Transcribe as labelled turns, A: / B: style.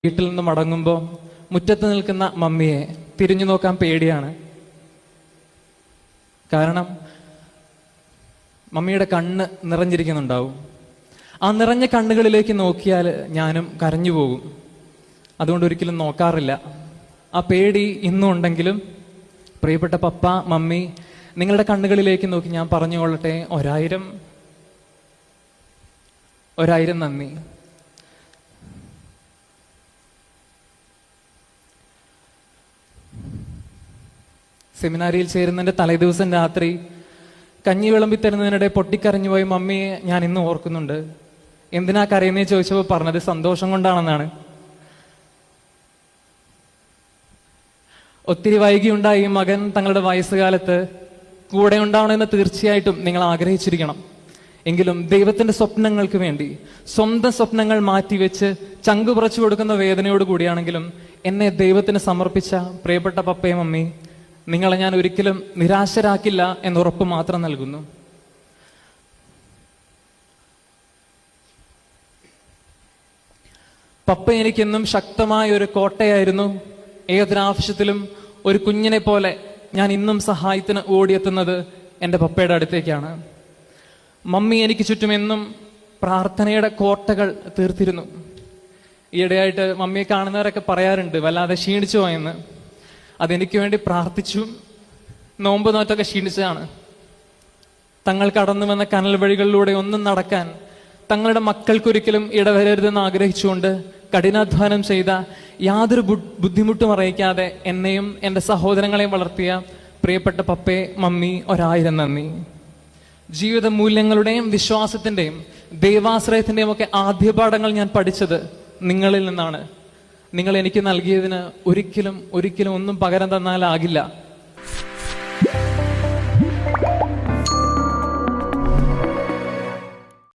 A: വീട്ടിൽ നിന്ന് മടങ്ങുമ്പോൾ മുറ്റത്ത് നിൽക്കുന്ന മമ്മിയെ തിരിഞ്ഞു നോക്കാൻ പേടിയാണ്. കാരണം മമ്മിയുടെ കണ്ണ് നിറഞ്ഞിരിക്കുന്നുണ്ടാവും. ആ നിറഞ്ഞ കണ്ണുകളിലേക്ക് നോക്കിയാൽ ഞാനും കരഞ്ഞു പോകും. അതുകൊണ്ട് ഒരിക്കലും നോക്കാറില്ല. ആ പേടി ഇന്നും ഉണ്ടെങ്കിലും പ്രിയപ്പെട്ട പപ്പ, മമ്മി, നിങ്ങളുടെ കണ്ണുകളിലേക്ക് നോക്കി ഞാൻ പറഞ്ഞുകൊള്ളട്ടെ, ഒരായിരം നന്ദി. സെമിനാരിയിൽ ചേരുന്നതിന്റെ തലേദിവസം രാത്രി കഞ്ഞി വിളമ്പി തരുന്നതിനിടെ പൊട്ടിക്കരഞ്ഞു പോയി മമ്മിയെ ഞാൻ ഇന്നും ഓർക്കുന്നുണ്ട്. എന്തിനാ കരയുന്നേ ചോദിച്ചപ്പോൾ പറഞ്ഞത് സന്തോഷം കൊണ്ടാണെന്നാണ്. ഒത്തിരി വൈകിയുണ്ടായി മകൻ തങ്ങളുടെ വയസ്സുകാലത്ത് കൂടെ ഉണ്ടാവണമെന്ന് തീർച്ചയായിട്ടും നിങ്ങൾ ആഗ്രഹിച്ചിരിക്കണം. എങ്കിലും ദൈവത്തിന്റെ സ്വപ്നങ്ങൾക്ക് വേണ്ടി സ്വന്തം സ്വപ്നങ്ങൾ മാറ്റിവെച്ച് ചങ്കു പുറച്ചു കൊടുക്കുന്ന വേദനയോട് കൂടിയാണെങ്കിലും എന്നെ ദൈവത്തിന് സമർപ്പിച്ച പ്രിയപ്പെട്ട പപ്പയും മമ്മി, നിങ്ങളെ ഞാൻ ഒരിക്കലും നിരാശരാക്കില്ല എന്നുറപ്പ് മാത്രം നൽകുന്നു. പപ്പ എനിക്കെന്നും ശക്തമായ ഒരു കോട്ടയായിരുന്നു. ഏതൊരാവശ്യത്തിലും ഒരു കുഞ്ഞിനെ പോലെ ഞാൻ ഇന്നും സഹായത്തിന് ഓടിയെത്തുന്നത് എൻ്റെ പപ്പയുടെ അടുത്തേക്കാണ്. മമ്മി എനിക്ക് ചുറ്റും എന്നും പ്രാർത്ഥനയുടെ കോട്ടകൾ തീർത്തിരുന്നു. ഈയിടെയായിട്ട് മമ്മിയെ കാണുന്നവരൊക്കെ പറയാറുണ്ട് വല്ലാതെ ക്ഷീണിച്ചു പോയെന്ന്. അതെനിക്ക് വേണ്ടി പ്രാർത്ഥിച്ചു. നോമ്പ് നോറ്റൊക്കെ ക്ഷീണിച്ചതാണ്. തങ്ങൾ കടന്നു വന്ന കനൽ വഴികളിലൂടെ ഒന്നും നടക്കാൻ തങ്ങളുടെ മക്കൾക്കൊരിക്കലും ഇടവരരുതെന്ന് ആഗ്രഹിച്ചുകൊണ്ട് കഠിനാധ്വാനം ചെയ്ത, യാതൊരു ബുദ്ധിമുട്ടും അറിയിക്കാതെ എന്നെയും എൻ്റെ സഹോദരങ്ങളെയും വളർത്തിയ പ്രിയപ്പെട്ട പപ്പേ, മമ്മി, 1000 നന്ദി. ജീവിത മൂല്യങ്ങളുടെയും വിശ്വാസത്തിന്റെയും ദൈവാശ്രയത്തിന്റെയും ഒക്കെ ആദ്യപാഠങ്ങൾ ഞാൻ പഠിച്ചത് നിങ്ങളിൽ നിന്നാണ്. നിങ്ങൾ എനിക്ക് നൽകിയതിന് ഒരിക്കലും ഒന്നും പകരം തന്നാലാകില്ല.